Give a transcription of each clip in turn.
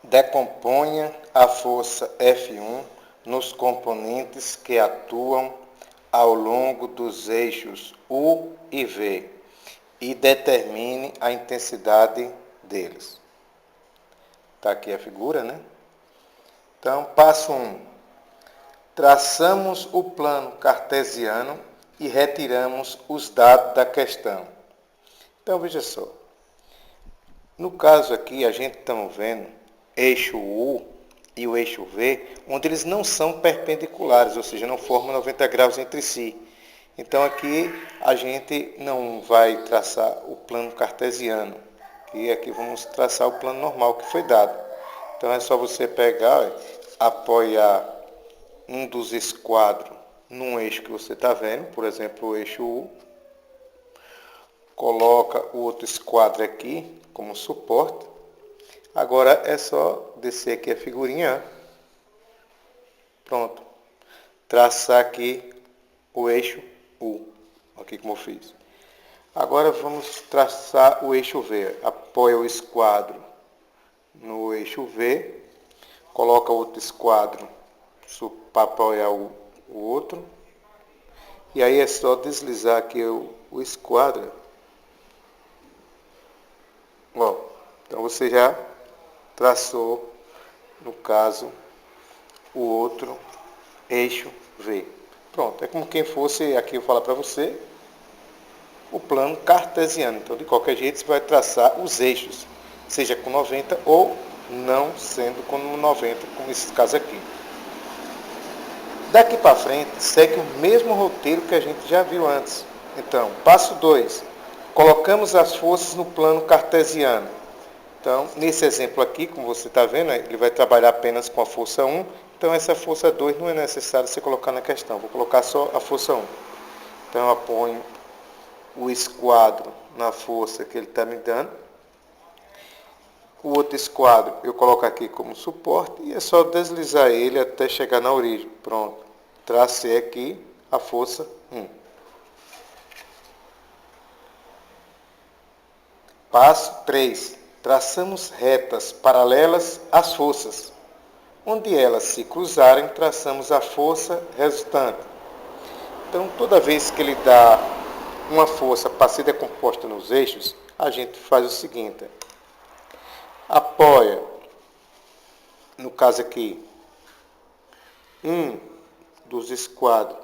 Decomponha a força F1 nos componentes que atuam ao longo dos eixos U e V e determine a intensidade deles. Está aqui a figura, né? Então, passo 1. Traçamos o plano cartesiano e retiramos os dados da questão. Então, veja só. No caso aqui, a gente está vendo eixo U e o eixo V, onde eles não são perpendiculares, ou seja, não formam 90 graus entre si. Então, aqui a gente não vai traçar o plano cartesiano, e aqui vamos traçar o plano normal que foi dado. Então, é só você pegar, apoiar um dos esquadros num eixo que você está vendo, por exemplo, o eixo U, coloca o outro esquadro aqui como suporte. Agora é só descer aqui a figurinha, pronto, traçar aqui o eixo U, aqui como eu fiz. Agora vamos traçar o eixo V, apoia o esquadro no eixo V, coloca outro esquadro para apoiar o outro, e aí é só deslizar aqui o esquadro. Bom, então você já traçou, no caso, o outro eixo V. Pronto, é como quem fosse, aqui eu falar para você, o plano cartesiano. Então, de qualquer jeito, você vai traçar os eixos, seja com 90 ou não sendo com 90, como esse caso aqui. Daqui para frente, segue o mesmo roteiro que a gente já viu antes. Então, passo 2. Colocamos as forças no plano cartesiano. Então, nesse exemplo aqui, como você está vendo, ele vai trabalhar apenas com a força 1. Então, essa força 2 não é necessário você colocar na questão. Vou colocar só a força 1. Então, eu apoio o esquadro na força que ele está me dando. O outro esquadro eu coloco aqui como suporte e é só deslizar ele até chegar na origem. Pronto. Tracei aqui a força 1. Passo 3. Traçamos retas paralelas às forças. Onde elas se cruzarem, traçamos a força resultante. Então, toda vez que ele dá uma força para ser decomposta nos eixos, a gente faz o seguinte. Apoia, no caso aqui, um dos esquadros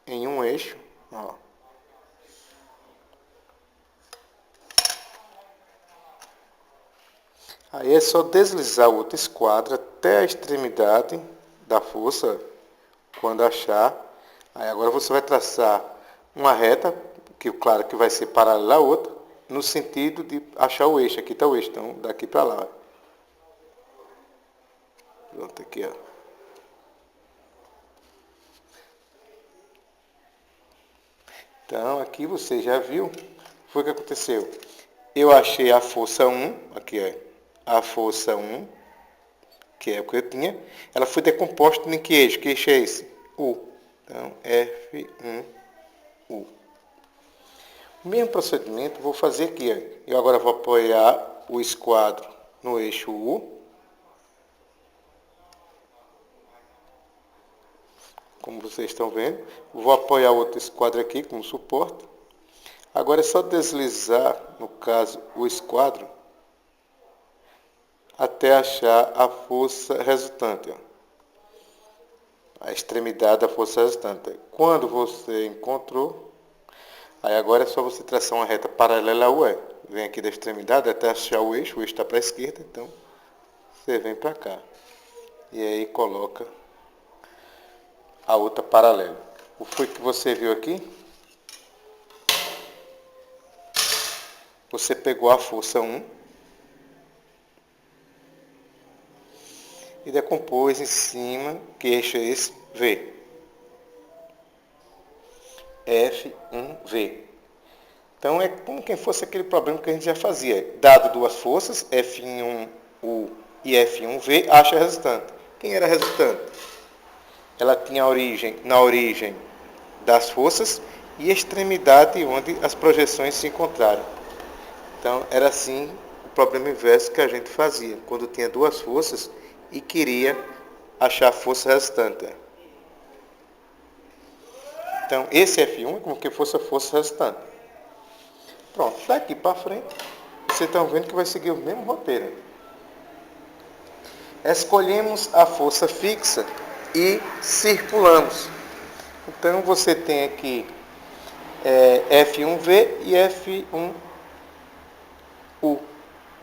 em um eixo. Ó. Aí é só deslizar o outro esquadro até a extremidade da força, quando achar. Aí agora você vai traçar uma reta, que claro que vai ser paralela à outra, no sentido de achar o eixo. Aqui está o eixo, então daqui para lá. Pronto, aqui, ó. Então, aqui você já viu, foi o que aconteceu. Eu achei a força 1, aqui é a força 1, que é o que eu tinha. Ela foi decomposta em que eixo? Que eixo é esse? U. Então, F1U. O mesmo procedimento vou fazer aqui. Ó. Eu agora vou apoiar o esquadro no eixo U. Como vocês estão vendo. Vou apoiar outro esquadro aqui como suporte. Agora é só deslizar, no caso, o esquadro até achar a força resultante. Ó. A extremidade da força resultante. Quando você encontrou, aí agora é só você traçar uma reta paralela ao E. Vem aqui da extremidade até achar o eixo está para a esquerda, então você vem para cá. E aí coloca a outra paralela. O que foi que você viu aqui? Você pegou a força 1 e decompôs em cima, que eixo é esse? V. F1V. Então é como quem fosse aquele problema que a gente já fazia. Dado duas forças, F1U e F1V, acha a resultante. Quem era a resultante? Ela tinha origem na origem das forças e extremidade onde as projeções se encontraram. Então era assim o problema inverso que a gente fazia, quando tinha duas forças e queria achar a força resultante. Então, esse F1 é como que fosse a força resultante. Pronto, daqui para frente, vocês estão vendo que vai seguir o mesmo roteiro. Escolhemos a força fixa e circulamos. Então, você tem aqui F1V e F1U.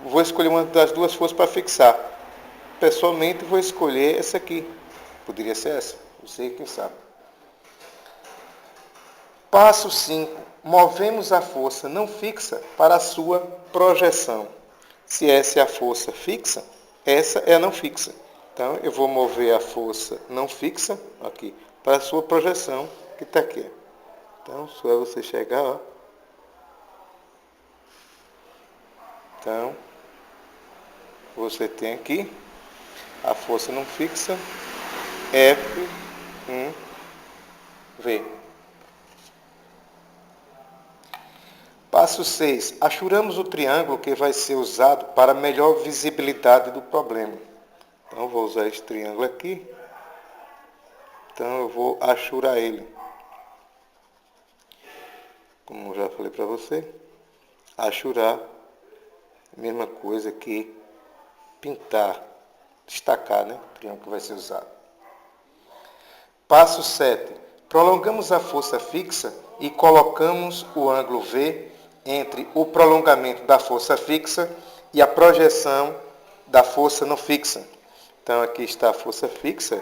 Vou escolher uma das duas forças para fixar. Pessoalmente, vou escolher essa aqui. Poderia ser essa, não sei quem sabe. Passo 5. Movemos a força não fixa para a sua projeção. Se essa é a força fixa, essa é a não fixa. Então, eu vou mover a força não fixa aqui para a sua projeção, que está aqui. Então, só é você chegar, ó. Então, você tem aqui a força não fixa F1V. Passo 6. Achuramos o triângulo que vai ser usado para melhor visibilidade do problema. Então, eu vou usar esse triângulo aqui. Então, eu vou achurar ele. Como eu já falei para você, achurar, mesma coisa que pintar, destacar, né? O triângulo que vai ser usado. Passo 7. Prolongamos a força fixa e colocamos o ângulo V entre o prolongamento da força fixa e a projeção da força não fixa. Então, aqui está a força fixa.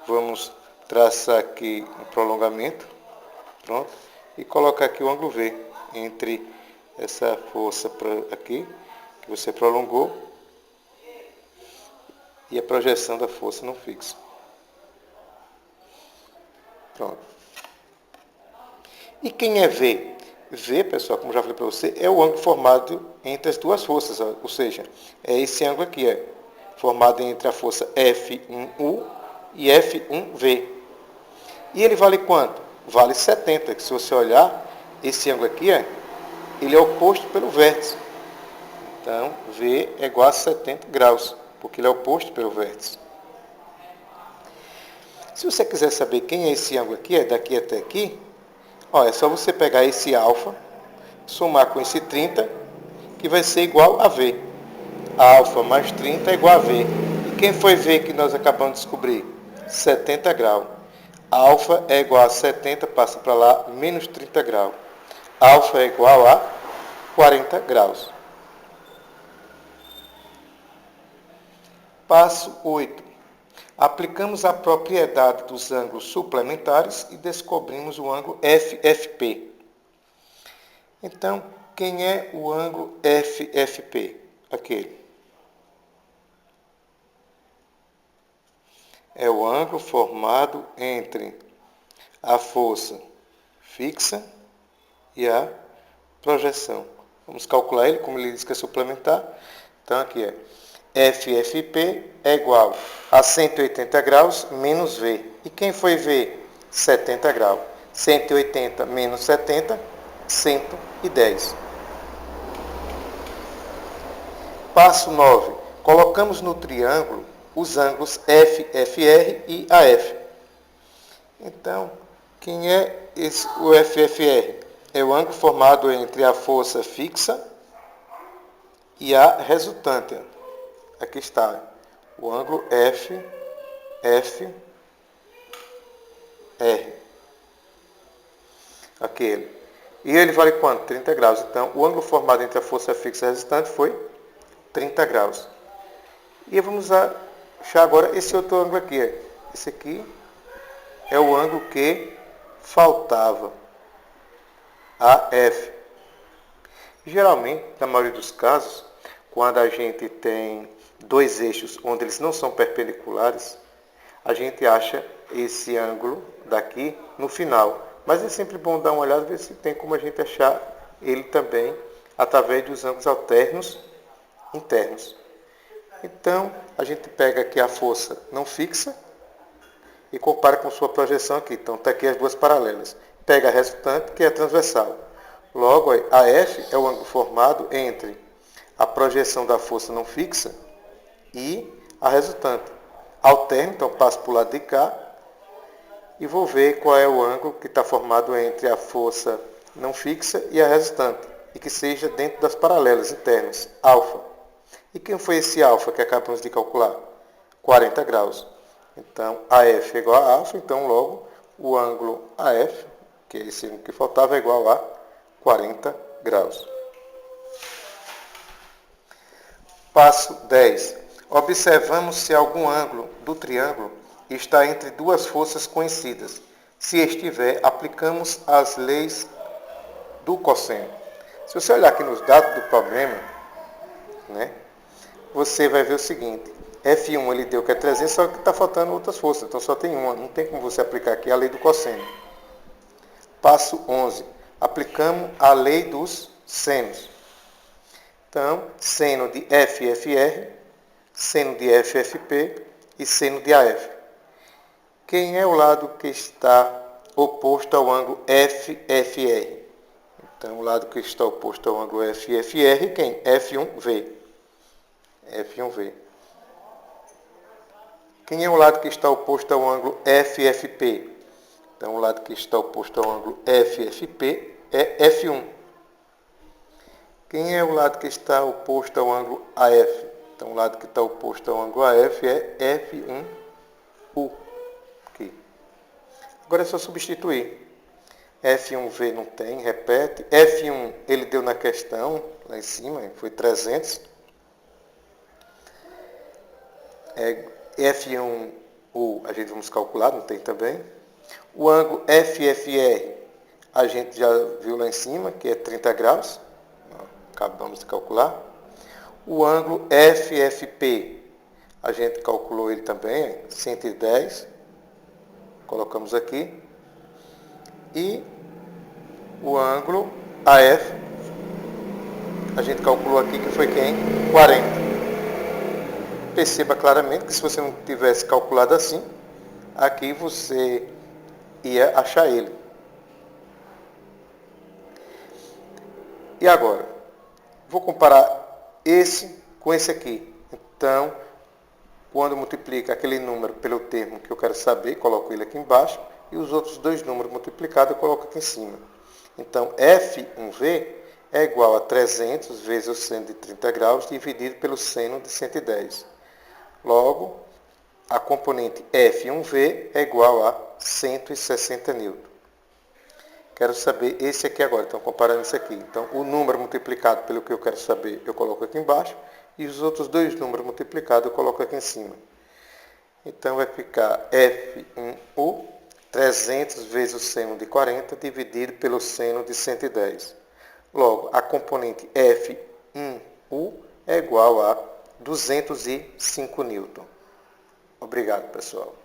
Vamos traçar aqui um prolongamento. Pronto. E colocar aqui o ângulo V entre essa força aqui, que você prolongou, e a projeção da força não fixa. Pronto. E quem é V? V, pessoal, como já falei para você, é o ângulo formado entre as duas forças, ou seja, é esse ângulo aqui, formado entre a força F1U e F1V. E ele vale quanto? Vale 70, que se você olhar, esse ângulo aqui, ele é oposto pelo vértice. Então, V é igual a 70 graus, porque ele é oposto pelo vértice. Se você quiser saber quem é esse ângulo aqui, daqui até aqui, é só você pegar esse alfa, somar com esse 30, que vai ser igual a V. Alfa mais 30 é igual a V. E quem foi V que nós acabamos de descobrir? 70 graus. Alfa é igual a 70, passa para lá, menos 30 graus. Alfa é igual a 40 graus. Passo 8. Aplicamos a propriedade dos ângulos suplementares e descobrimos o ângulo FFP. Então, quem é o ângulo FFP? Aquele. É o ângulo formado entre a força fixa e a projeção. Vamos calcular ele, como ele diz que é suplementar. Então, aqui FFP é igual a 180 graus menos V. E quem foi V? 70 graus. 180 menos 70, 110. Passo 9. Colocamos no triângulo os ângulos FFR e AF. Então, quem é o FFR? É o ângulo formado entre a força fixa e a resultante. Aqui está o ângulo FFR. Aquele. E ele vale quanto? 30 graus. Então, o ângulo formado entre a força fixa e a resultante foi 30 graus. E vamos achar agora esse outro ângulo aqui. Esse aqui é o ângulo que faltava. AF. Geralmente, na maioria dos casos, quando a gente tem dois eixos onde eles não são perpendiculares, a gente acha esse ângulo daqui no final. Mas é sempre bom dar uma olhada e ver se tem como a gente achar ele também através dos ângulos alternos internos. Então, a gente pega aqui a força não fixa e compara com sua projeção aqui. Então, está aqui as duas paralelas. Pega a resultante, que é a transversal. Logo, a F é o ângulo formado entre a projeção da força não fixa e a resultante. Alterno, então passo para o lado de cá e vou ver qual é o ângulo que está formado entre a força não fixa e a resultante, e que seja dentro das paralelas internas, alfa. E quem foi esse alfa que acabamos de calcular? 40 graus. Então, AF é igual a alfa, então logo o ângulo AF, que é esse ângulo que faltava, é igual a 40 graus. Passo 10. Observamos se algum ângulo do triângulo está entre duas forças conhecidas. Se estiver, aplicamos as leis do cosseno. Se você olhar aqui nos dados do problema, né, você vai ver o seguinte. F1 ele deu que é 300, só que está faltando outras forças. Então só tem uma. Não tem como você aplicar aqui a lei do cosseno. Passo 11. Aplicamos a lei dos senos. Então, seno de FFR, seno de FFP e seno de AF. Quem é o lado que está oposto ao ângulo FFR? Então, o lado que está oposto ao ângulo FFR, quem? F1V. F1V. Quem é o lado que está oposto ao ângulo FFP? Então, o lado que está oposto ao ângulo FFP é F1. Quem é o lado que está oposto ao ângulo AF? Então, o lado que está oposto ao ângulo AF é F1U. Aqui. Agora é só substituir. F1V não tem, repete. F1 ele deu na questão, lá em cima, foi 300. F1U a gente vamos calcular, não tem também. O ângulo FFR a gente já viu lá em cima, que é 30 graus. Acabamos de calcular. O ângulo FFP, a gente calculou ele também, 110. Colocamos aqui. E o ângulo AF, a gente calculou aqui que foi quem? 40. Perceba claramente que se você não tivesse calculado assim, aqui você ia achar ele. E agora? Vou comparar esse com esse aqui. Então, quando multiplica aquele número pelo termo que eu quero saber, coloco ele aqui embaixo. E os outros dois números multiplicados eu coloco aqui em cima. Então, F1V é igual a 300 vezes o seno de 30 graus dividido pelo seno de 110. Logo, a componente F1V é igual a 160 newton. Quero saber esse aqui agora, então comparando esse aqui. Então, o número multiplicado pelo que eu quero saber, eu coloco aqui embaixo. E os outros dois números multiplicados eu coloco aqui em cima. Então, vai ficar F1U, 300 vezes o seno de 40, dividido pelo seno de 110. Logo, a componente F1U é igual a 205 newton. Obrigado, pessoal.